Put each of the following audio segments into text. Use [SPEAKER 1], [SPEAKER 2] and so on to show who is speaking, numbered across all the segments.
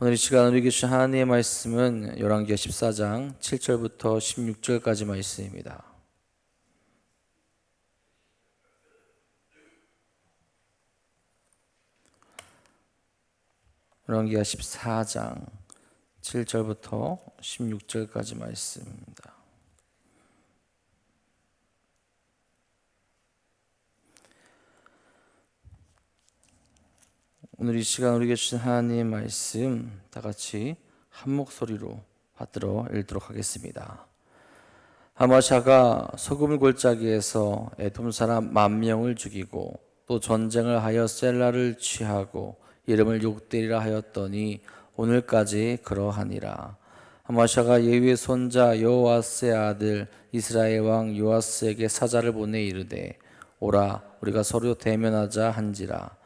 [SPEAKER 1] 오늘 이 시간 우리 주신 하나님의 말씀은 열왕기하 14장 7절부터 16절까지 말씀입니다. 열왕기하 14장 7절부터 16절까지 말씀입니다. 오늘 이 시간 우리에게 주신 하나님의 말씀 다 같이 한 목소리로 받들어 읽도록 하겠습니다. 아마샤가 소금 골짜기에서 에돔 사람 10,000명을 죽이고 또 전쟁을 하여 셀라를 취하고 이름을 욕되리라 하였더니 오늘까지 그러하니라. 아마샤가 예후의 손자 여호아스의 아들 이스라엘 왕 요아스에게 사자를 보내 이르되 오라 우리가 서로 대면하자 한지라.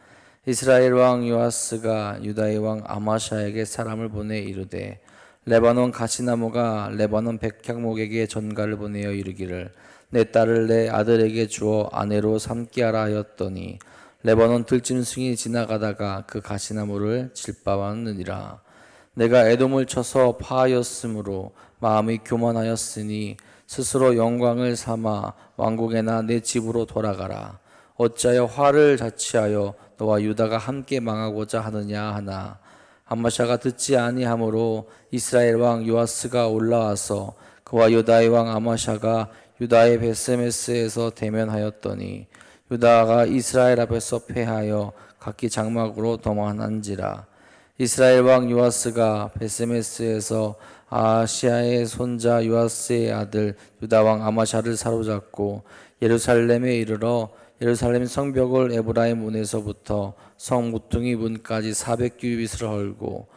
[SPEAKER 1] 이스라엘 왕 요아스가 유다의 왕 아마샤에게 사람을 보내 이르되 레바논 가시나무가 레바논 백향목에게 전가를 보내어 이르기를 내 딸을 내 아들에게 주어 아내로 삼게 하라 하였더니 레바논 들짐승이 지나가다가 그 가시나무를 질밟았느니라. 내가 에돔을 쳐서 파하였으므로 마음이 교만하였으니 스스로 영광을 삼아 왕국에나 내 집으로 돌아가라. 어찌하여 화를 자취하여 너와 유다가 함께 망하고자 하느냐 하나. 아마샤가 듣지 아니하므로 이스라엘 왕 요아스가 올라와서 그와 유다의 왕 아마샤가 유다의 베스메스에서 대면하였더니 유다가 이스라엘 앞에서 패하여 각기 장막으로 도망한지라. 이스라엘 왕 요아스가 베스메스에서 아하시아의 손자 요아스의 아들 유다 왕 아마샤를 사로잡고 예루살렘에 이르러 예루살렘 성벽을 에브라임 문에서부터 성 무퉁이 문까지 400규빗을 헐고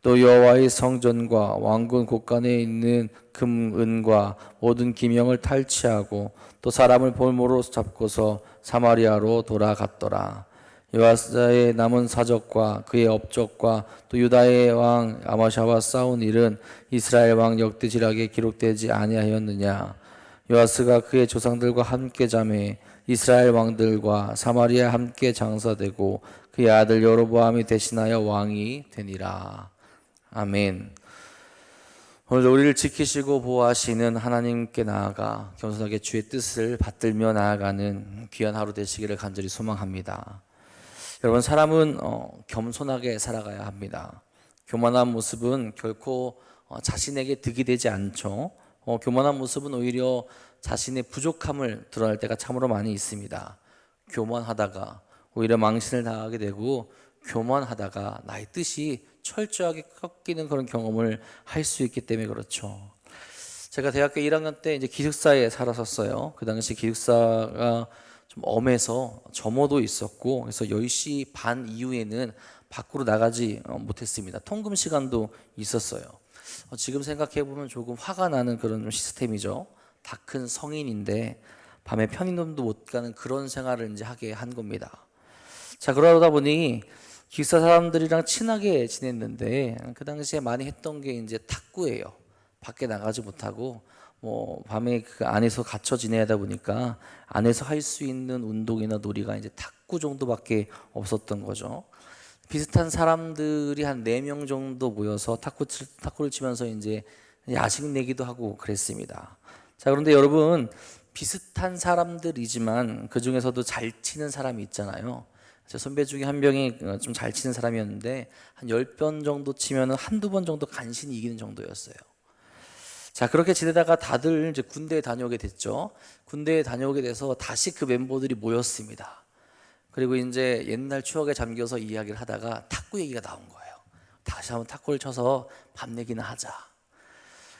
[SPEAKER 1] 또 여호와의 성전과 왕궁 곳간에 있는 금, 은과 모든 기명을 탈취하고 또 사람을 볼모로 잡고서 사마리아로 돌아갔더라. 요아스의 남은 사적과 그의 업적과 또 유다의 왕 아마샤와 싸운 일은 이스라엘 왕 역대지락에 기록되지 아니하였느냐. 요아스가 그의 조상들과 함께 잠에 이스라엘 왕들과 사마리아 함께 장사되고 그의 아들 여로보암이 대신하여 왕이 되니라. 아멘. 오늘 우리를 지키시고 보호하시는 하나님께 나아가 겸손하게 주의 뜻을 받들며 나아가는 귀한 하루 되시기를 간절히 소망합니다. 여러분, 사람은 겸손하게 살아가야 합니다. 교만한 모습은 결코 자신에게 득이 되지 않죠. 교만한 모습은 오히려 자신의 부족함을 드러낼 때가 참으로 많이 있습니다. 교만하다가 오히려 망신을 당하게 되고 교만하다가 나의 뜻이 철저하게 꺾이는 그런 경험을 할 수 있기 때문에 그렇죠. 제가 대학교 1학년 때 이제 기숙사에 살았었어요. 그 당시 기숙사가 좀 엄해서 점호도 있었고 그래서 10시 반 이후에는 밖으로 나가지 못했습니다. 통금 시간도 있었어요. 지금 생각해보면 조금 화가 나는 그런 시스템이죠. 다 큰 성인인데 밤에 편의점도 못 가는 그런 생활을 이제 하게 한 겁니다. 자, 그러다 보니 기숙사 사람들이랑 친하게 지냈는데 그 당시에 많이 했던 게 이제 탁구예요. 밖에 나가지 못하고 밤에 그 안에서 갇혀 지내다 보니까 안에서 할 수 있는 운동이나 놀이가 이제 탁구 정도밖에 없었던 거죠. 비슷한 사람들이 한 4명 정도 모여서 탁구를 치면서 이제 야식 내기도 하고 그랬습니다. 자, 그런데 여러분, 비슷한 사람들이지만 그 중에서도 잘 치는 사람이 있잖아요. 제 선배 중에 한 명이 좀 잘 치는 사람이었는데 한 10번 정도 치면 한두 번 정도 간신히 이기는 정도였어요. 자, 그렇게 지내다가 다들 이제 군대에 다녀오게 됐죠. 군대에 다녀오게 돼서 다시 그 멤버들이 모였습니다. 그리고 이제 옛날 추억에 잠겨서 이야기를 하다가 탁구 얘기가 나온 거예요. 다시 한번 탁구를 쳐서 밤 내기나 하자.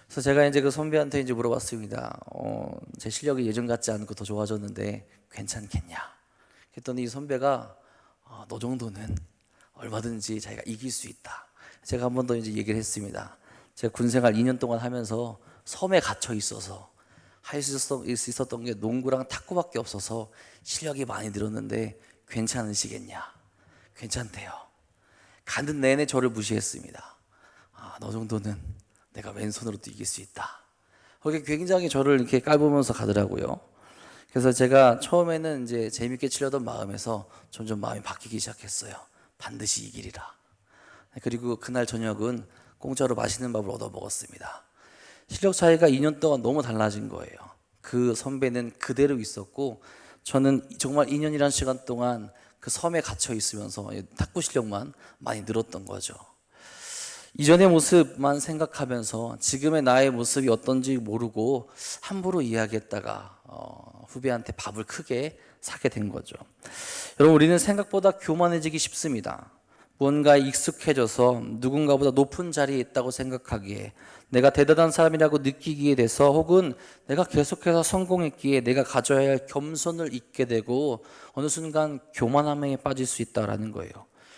[SPEAKER 1] 그래서 제가 이제 그 선배한테 이제 물어봤습니다. 제 실력이 예전 같지 않고 더 좋아졌는데 괜찮겠냐? 그랬더니 이 선배가 너 정도는 얼마든지 자기가 이길 수 있다. 제가 한 번 더 이제 얘기를 했습니다. 제가 군생활 2년 동안 하면서 섬에 갇혀 있어서 할 수 있었던 게 농구랑 탁구밖에 없어서 실력이 많이 늘었는데 괜찮으시겠냐? 괜찮대요. 가는 내내 저를 무시했습니다. 너 정도는 내가 왼손으로도 이길 수 있다. 그렇게 굉장히 저를 이렇게 깔보면서 가더라고요. 그래서 제가 처음에는 이제 재밌게 치려던 마음에서 점점 마음이 바뀌기 시작했어요. 반드시 이기리라. 그리고 그날 저녁은 공짜로 맛있는 밥을 얻어 먹었습니다. 실력 차이가 2년 동안 너무 달라진 거예요. 그 선배는 그대로 있었고 저는 정말 2년이라는 시간 동안 그 섬에 갇혀 있으면서 탁구 실력만 많이 늘었던 거죠. 이전의 모습만 생각하면서 지금의 나의 모습이 어떤지 모르고 함부로 이야기했다가 후배한테 밥을 크게 사게 된 거죠. 여러분, 우리는 생각보다 교만해지기 쉽습니다. 무언가에 익숙해져서 누군가보다 높은 자리에 있다고 생각하기에, 내가 대단한 사람이라고 느끼기에 돼서, 혹은 내가 계속해서 성공했기에 내가 가져야 할 겸손을 잊게 되고 어느 순간 교만함에 빠질 수 있다라는 거예요.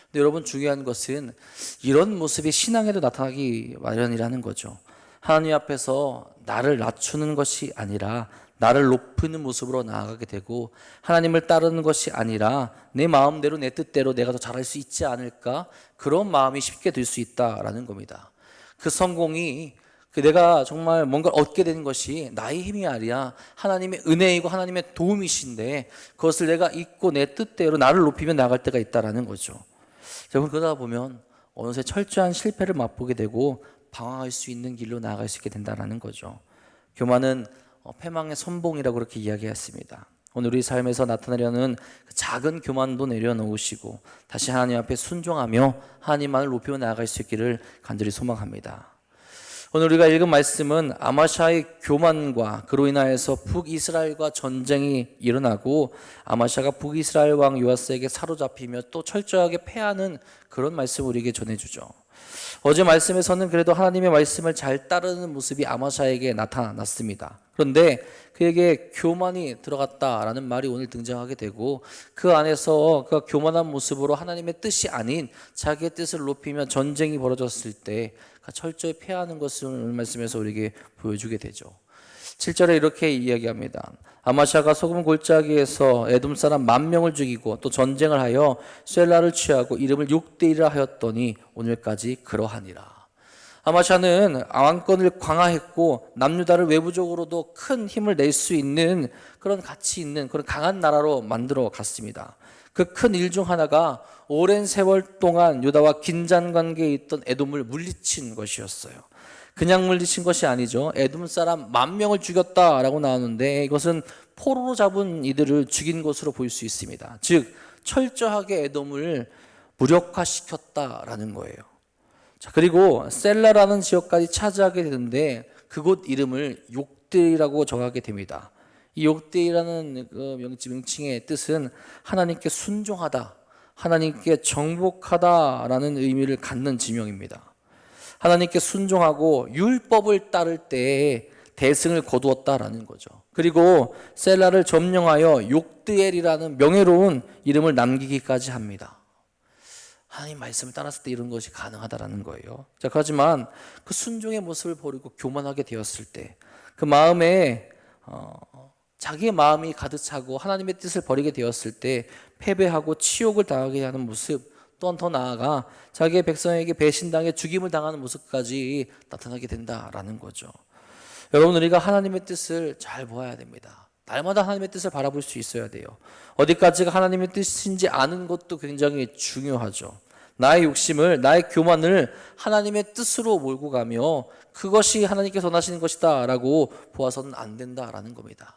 [SPEAKER 1] 근데 여러분, 중요한 것은 이런 모습이 신앙에도 나타나기 마련이라는 거죠. 하나님 앞에서 나를 낮추는 것이 아니라 나를 높이는 모습으로 나아가게 되고, 하나님을 따르는 것이 아니라 내 마음대로 내 뜻대로 내가 더 잘할 수 있지 않을까, 그런 마음이 쉽게 들 수 있다라는 겁니다. 그 성공이 내가 정말 뭔가를 얻게 되는 것이 나의 힘이 아니라 하나님의 은혜이고 하나님의 도움이신데, 그것을 내가 잊고 내 뜻대로 나를 높이며 나갈 때가 있다라는 거죠. 그러다 보면 어느새 철저한 실패를 맛보게 되고 방황할 수 있는 길로 나아갈 수 있게 된다는 거죠. 교만은 패망의 선봉이라고 그렇게 이야기했습니다. 오늘 우리 삶에서 나타나려는 그 작은 교만도 내려놓으시고 다시 하나님 앞에 순종하며 하나님만을 높여 나아갈 수 있기를 간절히 소망합니다. 오늘 우리가 읽은 말씀은 아마샤의 교만과 그로 인하여서 북이스라엘과 전쟁이 일어나고 아마샤가 북이스라엘 왕 요아스에게 사로잡히며 또 철저하게 패하는 그런 말씀을 우리에게 전해주죠. 어제 말씀에서는 그래도 하나님의 말씀을 잘 따르는 모습이 아마샤에게 나타났습니다. 그런데 그에게 교만이 들어갔다라는 말이 오늘 등장하게 되고, 그 안에서 그 교만한 모습으로 하나님의 뜻이 아닌 자기의 뜻을 높이며 전쟁이 벌어졌을 때 철저히 패하는 것을 오늘 말씀에서 우리에게 보여주게 되죠. 7절에 이렇게 이야기합니다. 아마샤가 소금 골짜기에서 에돔 사람 10,000명을 죽이고 또 전쟁을 하여 셀라를 취하고 이름을 6대1을 하였더니 오늘까지 그러하니라. 아마샤는 왕권을 강화했고 남유다를 외부적으로도 큰 힘을 낼 수 있는 그런 가치 있는 그런 강한 나라로 만들어 갔습니다. 그 큰 일 중 하나가 오랜 세월 동안 유다와 긴장 관계에 있던 에돔을 물리친 것이었어요. 그냥 물리친 것이 아니죠. 에돔 사람 10,000명을 죽였다라고 나오는데 이것은 포로로 잡은 이들을 죽인 것으로 볼 수 있습니다. 즉 철저하게 에돔을 무력화시켰다라는 거예요. 자, 그리고 셀라라는 지역까지 차지하게 되는데 그곳 이름을 욕들이라고 정하게 됩니다. 이 욕들이라는 그 명칭의 뜻은 하나님께 순종하다, 하나님께 정복하다라는 의미를 갖는 지명입니다. 하나님께 순종하고 율법을 따를 때에 대승을 거두었다라는 거죠. 그리고 셀라를 점령하여 욕드엘이라는 명예로운 이름을 남기기까지 합니다. 하나님 말씀을 따랐을 때 이런 것이 가능하다라는 거예요. 자, 하지만 그 순종의 모습을 버리고 교만하게 되었을 때, 그 마음에 자기의 마음이 가득 차고 하나님의 뜻을 버리게 되었을 때 패배하고 치욕을 당하게 하는 모습, 또한 더 나아가 자기의 백성에게 배신당해 죽임을 당하는 모습까지 나타나게 된다라는 거죠. 여러분, 우리가 하나님의 뜻을 잘 보아야 됩니다. 날마다 하나님의 뜻을 바라볼 수 있어야 돼요. 어디까지가 하나님의 뜻인지 아는 것도 굉장히 중요하죠. 나의 욕심을, 나의 교만을 하나님의 뜻으로 몰고 가며 그것이 하나님께서 원하시는 것이다 라고 보아서는 안 된다라는 겁니다.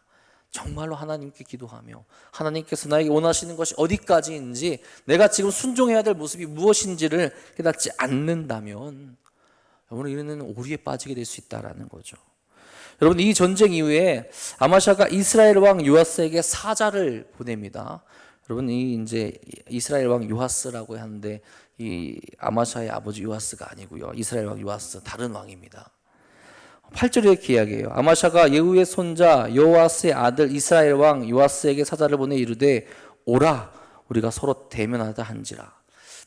[SPEAKER 1] 정말로 하나님께 기도하며 하나님께서 나에게 원하시는 것이 어디까지인지, 내가 지금 순종해야 될 모습이 무엇인지를 깨닫지 않는다면 여러분, 이는 오류에 빠지게 될 수 있다라는 거죠. 여러분, 이 전쟁 이후에 아마샤가 이스라엘 왕 요아스에게 사자를 보냅니다. 여러분, 이 이제 이스라엘 왕 요아스라고 하는데 이 아마샤의 아버지 요아스가 아니고요. 이스라엘 왕 요아스, 다른 왕입니다. 8절에 이렇게 이야기해요. 아마샤가 예후의 손자 요아스의 아들 이스라엘 왕 요아스에게 사자를 보내 이르되 오라, 우리가 서로 대면하다 한지라.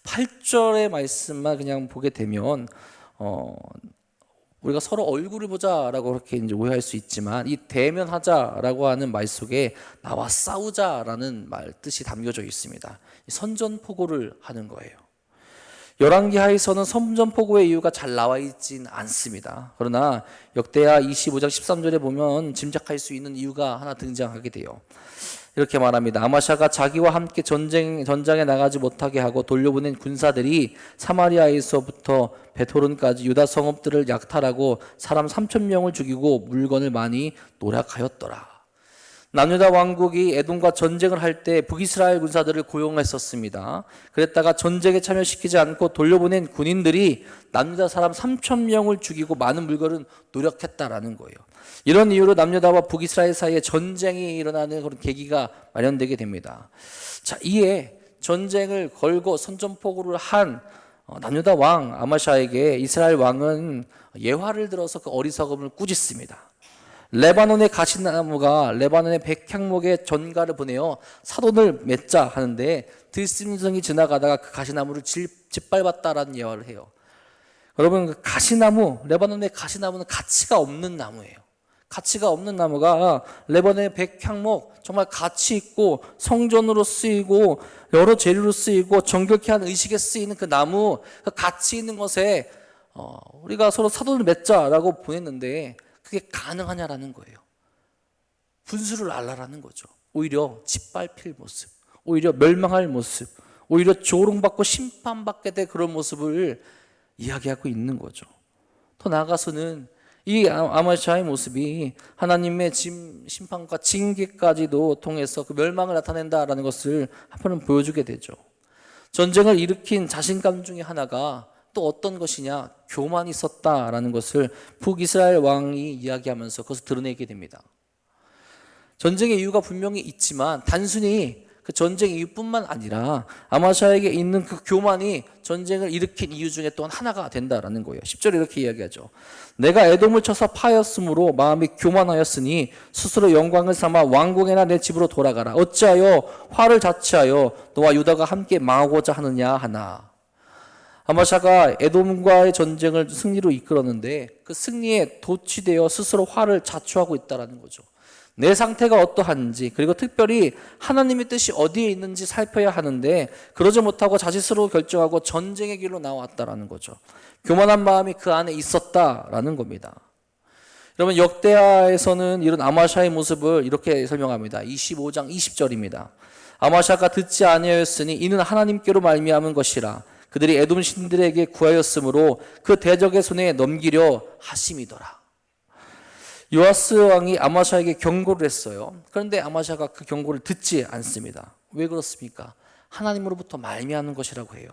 [SPEAKER 1] 8절의 말씀만 그냥 보게 되면 우리가 서로 얼굴을 보자라고 그렇게 이제 오해할 수 있지만, 이 대면하자라고 하는 말 속에 나와 싸우자라는 말 뜻이 담겨져 있습니다. 선전포고를 하는 거예요. 열왕기 하에서는 선전포고의 이유가 잘 나와 있진 않습니다. 그러나 역대하 25장 13절에 보면 짐작할 수 있는 이유가 하나 등장하게 돼요. 이렇게 말합니다. 아마샤가 자기와 함께 전장에 나가지 못하게 하고 돌려보낸 군사들이 사마리아에서부터 베토른까지 유다 성읍들을 약탈하고 사람 3,000명을 죽이고 물건을 많이 노략하였더라. 남유다 왕국이 에돔과 전쟁을 할 때 북이스라엘 군사들을 고용했었습니다. 그랬다가 전쟁에 참여시키지 않고 돌려보낸 군인들이 남유다 사람 3,000명을 죽이고 많은 물건을 노력했다라는 거예요. 이런 이유로 남유다와 북이스라엘 사이에 전쟁이 일어나는 그런 계기가 마련되게 됩니다. 자, 이에 전쟁을 걸고 선전포고를 한 남유다 왕 아마샤에게 이스라엘 왕은 예화를 들어서 그 어리석음을 꾸짖습니다. 레바논의 가시나무가 레바논의 백향목의 전가를 보내어 사돈을 맺자 하는데 들짐승이 지나가다가 그 가시나무를 짓밟았다라는 예화를 해요. 여러분, 그 가시나무, 레바논의 가시나무는 가치가 없는 나무예요. 가치가 없는 나무가 레바논의 백향목, 정말 가치 있고 성전으로 쓰이고 여러 재료로 쓰이고 정결케 하는 의식에 쓰이는 그 나무, 그 가치 있는 것에 우리가 서로 사돈을 맺자라고 보냈는데 그게 가능하냐라는 거예요. 분수를 알라라는 거죠. 오히려 짓밟힐 모습, 오히려 멸망할 모습, 오히려 조롱받고 심판받게 될 그런 모습을 이야기하고 있는 거죠. 더 나아가서는 이 아마샤의 모습이 하나님의 심판과 징계까지도 통해서 그 멸망을 나타낸다라는 것을 한편은 보여주게 되죠. 전쟁을 일으킨 자신감 중에 하나가 또 어떤 것이냐? 교만이 있었다라는 것을 북이스라엘 왕이 이야기하면서 그것을 드러내게 됩니다. 전쟁의 이유가 분명히 있지만 단순히 그 전쟁 이유뿐만 아니라 아마샤에게 있는 그 교만이 전쟁을 일으킨 이유 중에 또한 하나가 된다라는 거예요. 10절에 이렇게 이야기하죠. 내가 에돔을 쳐서 파였으므로 마음이 교만하였으니 스스로 영광을 삼아 왕궁에나 내 집으로 돌아가라. 어찌하여 화를 자취하여 너와 유다가 함께 망하고자 하느냐 하나. 아마샤가 에돔과의 전쟁을 승리로 이끌었는데 그 승리에 도취되어 스스로 화를 자초하고 있다는 거죠. 내 상태가 어떠한지, 그리고 특별히 하나님의 뜻이 어디에 있는지 살펴야 하는데 그러지 못하고 자신 스스로 결정하고 전쟁의 길로 나왔다는 거죠. 교만한 마음이 그 안에 있었다라는 겁니다. 여러분, 역대하에서는 이런 아마샤의 모습을 이렇게 설명합니다. 25장 20절입니다. 아마샤가 듣지 아니하였으니 이는 하나님께로 말미암은 것이라. 그들이 에돔 신들에게 구하였으므로 그 대적의 손에 넘기려 하심이더라. 요아스 왕이 아마샤에게 경고를 했어요. 그런데 아마샤가 그 경고를 듣지 않습니다. 왜 그렇습니까? 하나님으로부터 말미암는 것이라고 해요.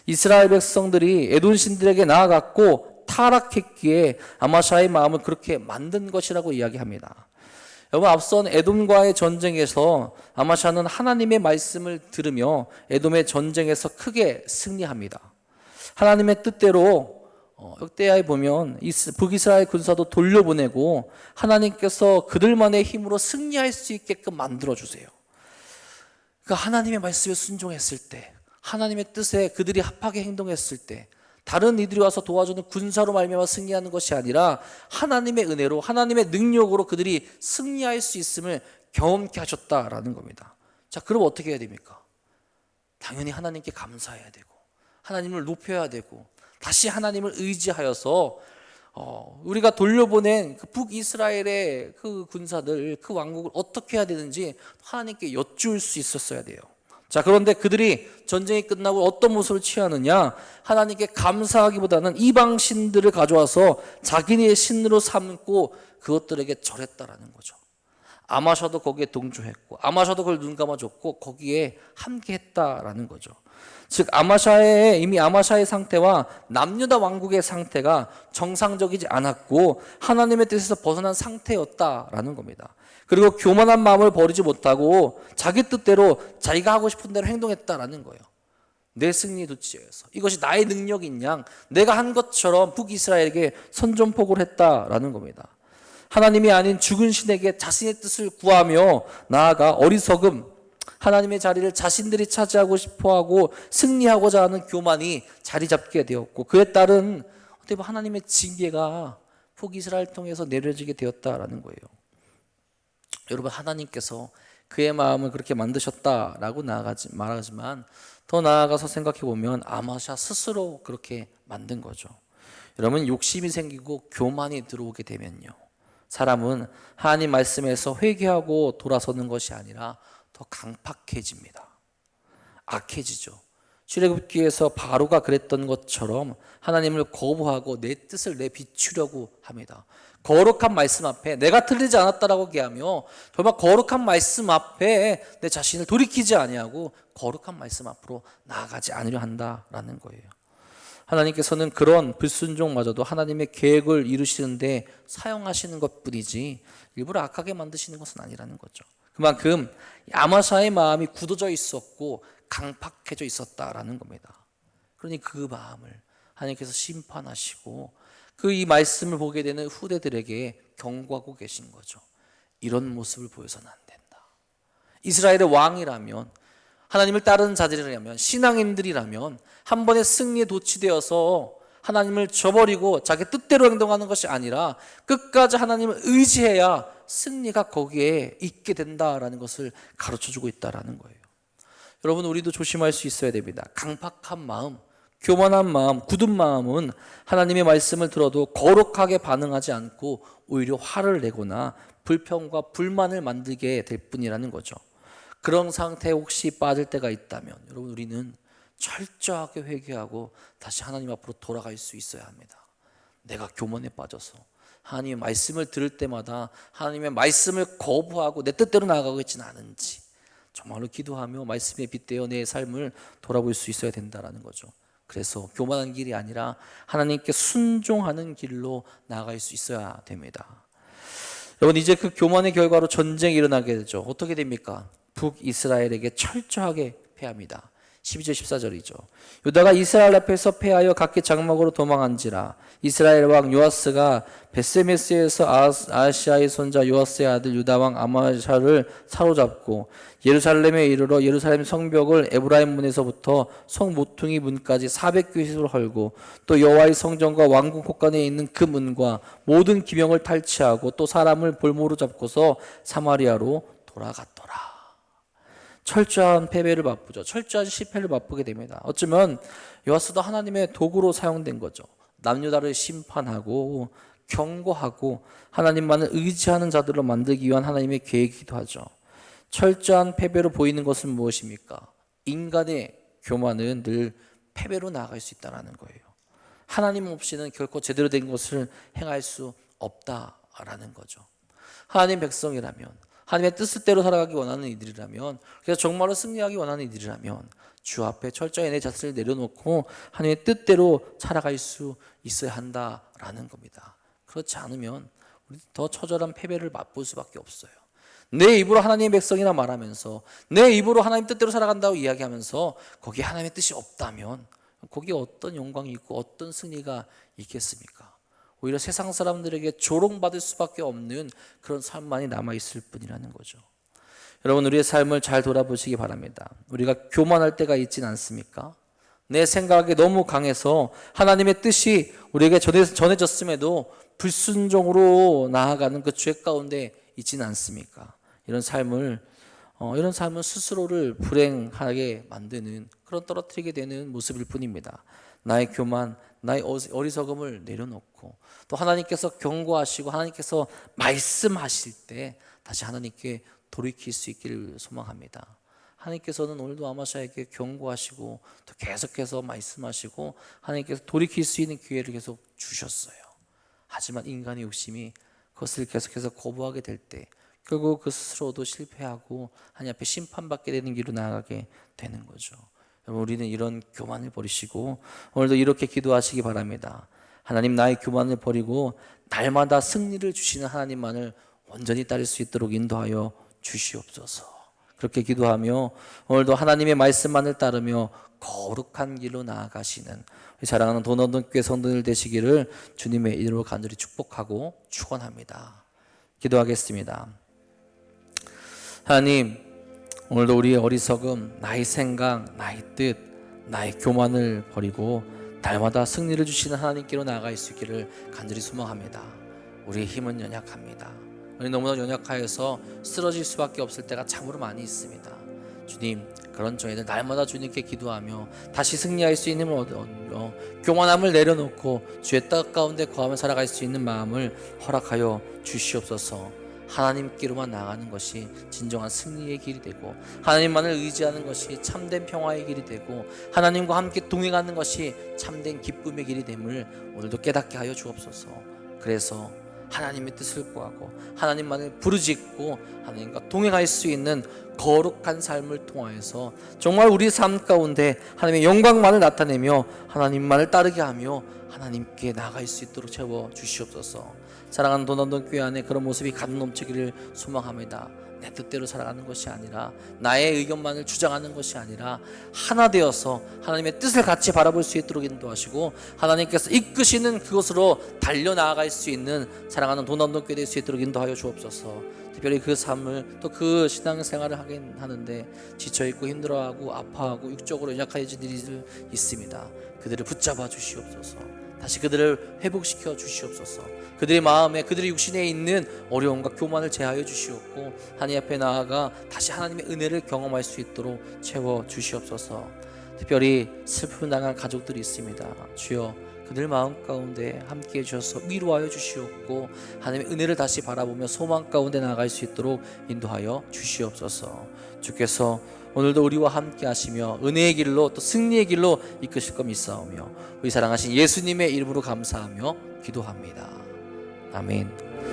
[SPEAKER 1] 이스라엘 백성들이 에돔 신들에게 나아갔고 타락했기에 아마샤의 마음을 그렇게 만든 것이라고 이야기합니다. 여러분, 앞선 에돔과의 전쟁에서 아마샤는 하나님의 말씀을 들으며 에돔의 전쟁에서 크게 승리합니다. 하나님의 뜻대로 역대하에 보면 북이스라엘 군사도 돌려보내고 하나님께서 그들만의 힘으로 승리할 수 있게끔 만들어주세요. 그러니까 하나님의 말씀에 순종했을 때, 하나님의 뜻에 그들이 합하게 행동했을 때 다른 이들이 와서 도와주는 군사로 말미암아 승리하는 것이 아니라 하나님의 은혜로, 하나님의 능력으로 그들이 승리할 수 있음을 경험케 하셨다라는 겁니다. 자, 그럼 어떻게 해야 됩니까? 당연히 하나님께 감사해야 되고 하나님을 높여야 되고 다시 하나님을 의지하여서 우리가 돌려보낸 그 북이스라엘의 그 군사들, 그 왕국을 어떻게 해야 되는지 하나님께 여쭈을 수 있었어야 돼요. 자, 그런데 그들이 전쟁이 끝나고 어떤 모습을 취하느냐? 하나님께 감사하기보다는 이방 신들을 가져와서 자기네의 신으로 삼고 그것들에게 절했다라는 거죠. 아마샤도 거기에 동조했고 아마샤도 그걸 눈 감아줬고 거기에 함께했다라는 거죠. 즉 이미 아마샤의 상태와 남유다 왕국의 상태가 정상적이지 않았고 하나님의 뜻에서 벗어난 상태였다라는 겁니다. 그리고 교만한 마음을 버리지 못하고 자기 뜻대로 자기가 하고 싶은 대로 행동했다라는 거예요. 내 승리에 도취하여서 이것이 나의 능력인 양 내가 한 것처럼 북이스라엘에게 선전포고를 했다라는 겁니다. 하나님이 아닌 죽은 신에게 자신의 뜻을 구하며 나아가 어리석음, 하나님의 자리를 자신들이 차지하고 싶어하고 승리하고자 하는 교만이 자리 잡게 되었고 그에 따른 어떻게 보면 하나님의 징계가 북이스라엘 통해서 내려지게 되었다라는 거예요. 여러분, 하나님께서 그의 마음을 그렇게 만드셨다라고 말하지만 더 나아가서 생각해 보면 아마샤 스스로 그렇게 만든 거죠. 여러분, 욕심이 생기고 교만이 들어오게 되면요, 사람은 하나님 말씀에서 회개하고 돌아서는 것이 아니라 더 강팍해집니다. 악해지죠. 출애굽기에서 바로가 그랬던 것처럼 하나님을 거부하고 내 뜻을 내비추려고 합니다. 거룩한 말씀 앞에 내가 틀리지 않았다라고 얘기하며 정말 거룩한 말씀 앞에 내 자신을 돌이키지 아니하고 거룩한 말씀 앞으로 나아가지 않으려 한다라는 거예요. 하나님께서는 그런 불순종마저도 하나님의 계획을 이루시는데 사용하시는 것뿐이지 일부러 악하게 만드시는 것은 아니라는 거죠. 그만큼 아마샤의 마음이 굳어져 있었고 강팍해져 있었다라는 겁니다. 그러니 그 마음을 하나님께서 심판하시고 그 이 말씀을 보게 되는 후대들에게 경고하고 계신 거죠. 이런 모습을 보여서는 안 된다. 이스라엘의 왕이라면, 하나님을 따르는 자들이라면, 신앙인들이라면 한 번의 승리에 도취되어서 하나님을 저버리고 자기 뜻대로 행동하는 것이 아니라 끝까지 하나님을 의지해야 승리가 거기에 있게 된다라는 것을 가르쳐주고 있다라는 거예요. 여러분, 우리도 조심할 수 있어야 됩니다. 강팍한 마음, 교만한 마음, 굳은 마음은 하나님의 말씀을 들어도 거룩하게 반응하지 않고 오히려 화를 내거나 불평과 불만을 만들게 될 뿐이라는 거죠. 그런 상태에 혹시 빠질 때가 있다면 여러분, 우리는 철저하게 회개하고 다시 하나님 앞으로 돌아갈 수 있어야 합니다. 내가 교만에 빠져서 하나님의 말씀을 들을 때마다 하나님의 말씀을 거부하고 내 뜻대로 나아가고 있지는 않은지 정말로 기도하며 말씀에 빗대어 내 삶을 돌아볼 수 있어야 된다는 거죠. 그래서 교만한 길이 아니라 하나님께 순종하는 길로 나아갈 수 있어야 됩니다. 여러분, 이제 그 교만의 결과로 전쟁이 일어나게 되죠. 어떻게 됩니까? 북이스라엘에게 철저하게 패합니다. 12절 14절이죠. 유다가 이스라엘 앞에서 패하여 각기 장막으로 도망한지라 이스라엘 왕 요아스가 베세메스에서 아하시아의 손자 요아스의 아들 유다 왕 아마샤를 사로잡고 예루살렘에 이르러 예루살렘 성벽을 에브라임 문에서부터 성 모퉁이 문까지 400규빗으로 헐고 또 여호와의 성전과 왕궁 곳간에 있는 그 문과 모든 기명을 탈취하고 또 사람을 볼모로 잡고서 사마리아로 돌아갔더라. 철저한 패배를 맛보죠. 철저한 실패를 맛보게 됩니다. 어쩌면 요아스도 하나님의 도구로 사용된 거죠. 남유다를 심판하고 경고하고 하나님만을 의지하는 자들로 만들기 위한 하나님의 계획이기도 하죠. 철저한 패배로 보이는 것은 무엇입니까? 인간의 교만은 늘 패배로 나아갈 수 있다는 거예요. 하나님 없이는 결코 제대로 된 것을 행할 수 없다라는 거죠. 하나님 백성이라면, 하나님의 뜻대로 살아가기 원하는 이들이라면, 그래서 정말로 승리하기 원하는 이들이라면 주 앞에 철저히 내 자신을 내려놓고 하나님의 뜻대로 살아갈 수 있어야 한다라는 겁니다. 그렇지 않으면 우리 더 처절한 패배를 맛볼 수밖에 없어요. 내 입으로 하나님의 백성이라 말하면서 내 입으로 하나님 뜻대로 살아간다고 이야기하면서 거기에 하나님의 뜻이 없다면 거기에 어떤 영광이 있고 어떤 승리가 있겠습니까? 오히려 세상 사람들에게 조롱받을 수밖에 없는 그런 삶만이 남아있을 뿐이라는 거죠. 여러분, 우리의 삶을 잘 돌아보시기 바랍니다. 우리가 교만할 때가 있진 않습니까? 내 생각이 너무 강해서 하나님의 뜻이 우리에게 전해졌음에도 불순종으로 나아가는 그 죄 가운데 있지는 않습니까? 이런 삶은 스스로를 불행하게 만드는, 그런 떨어뜨리게 되는 모습일 뿐입니다. 나의 교만, 나의 어리석음을 내려놓고 또 하나님께서 경고하시고 하나님께서 말씀하실 때 다시 하나님께 돌이킬 수 있기를 소망합니다. 하나님께서는 오늘도 아마샤에게 경고하시고 또 계속해서 말씀하시고 하나님께서 돌이킬 수 있는 기회를 계속 주셨어요. 하지만 인간의 욕심이 그것을 계속해서 거부하게 될 때 결국 그 스스로도 실패하고 하나님 앞에 심판받게 되는 길로 나아가게 되는 거죠. 여러분, 우리는 이런 교만을 버리시고 오늘도 이렇게 기도하시기 바랍니다. 하나님, 나의 교만을 버리고 날마다 승리를 주시는 하나님만을 온전히 따를 수 있도록 인도하여 주시옵소서. 그렇게 기도하며 오늘도 하나님의 말씀만을 따르며 거룩한 길로 나아가시는 사랑하는 도너동교회 성도들 되시기를 주님의 이름으로 간절히 축복하고 축원합니다. 기도하겠습니다. 하나님, 오늘도 우리의 어리석음, 나의 생각, 나의 뜻, 나의 교만을 버리고 날마다 승리를 주시는 하나님께로 나아갈 수 있기를 간절히 소망합니다. 우리의 힘은 연약합니다. 우리 너무나 연약하여서 쓰러질 수밖에 없을 때가 참으로 많이 있습니다. 주님, 그런 저희들 날마다 주님께 기도하며 다시 승리할 수 있는 교만함을 내려놓고 주의 뜻 가운데 거하며 살아갈 수 있는 마음을 허락하여 주시옵소서. 하나님께로만 나아가는 것이 진정한 승리의 길이 되고, 하나님만을 의지하는 것이 참된 평화의 길이 되고, 하나님과 함께 동행하는 것이 참된 기쁨의 길이 됨을 오늘도 깨닫게 하여 주옵소서. 그래서 하나님의 뜻을 구하고 하나님만을 부르짖고 하나님과 동행할 수 있는 거룩한 삶을 통하여서 정말 우리 삶 가운데 하나님의 영광만을 나타내며 하나님만을 따르게 하며 하나님께 나아갈 수 있도록 채워 주시옵소서. 사랑하는 도남동 교회 안에 그런 모습이 가득 넘치기를 소망합니다. 내 뜻대로 살아가는 것이 아니라, 나의 의견만을 주장하는 것이 아니라 하나 되어서 하나님의 뜻을 같이 바라볼 수 있도록 인도하시고, 하나님께서 이끄시는 그곳으로 달려나아갈 수 있는 사랑하는 도남동 교회 될 수 있도록 인도하여 주옵소서. 특별히 그 삶을, 또 그 신앙생활을 하긴 하는데 지쳐있고 힘들어하고 아파하고 육적으로 연약해진 일이 있습니다. 그들을 붙잡아 주시옵소서. 다시 그들을 회복시켜 주시옵소서. 그들의 마음에, 그들의 육신에 있는 어려움과 교만을 제하여 주시옵고, 하나님 앞에 나아가 다시 하나님의 은혜를 경험할 수 있도록 채워 주시옵소서. 특별히 슬픔을 당한 가족들이 있습니다. 주여, 그들 마음 가운데 함께 해주셔서 위로하여 주시옵고, 하나님의 은혜를 다시 바라보며 소망 가운데 나아갈 수 있도록 인도하여 주시옵소서. 주께서 오늘도 우리와 함께 하시며 은혜의 길로, 또 승리의 길로 이끄실 것 믿사오며 우리 사랑하신 예수님의 이름으로 감사하며 기도합니다. 아멘.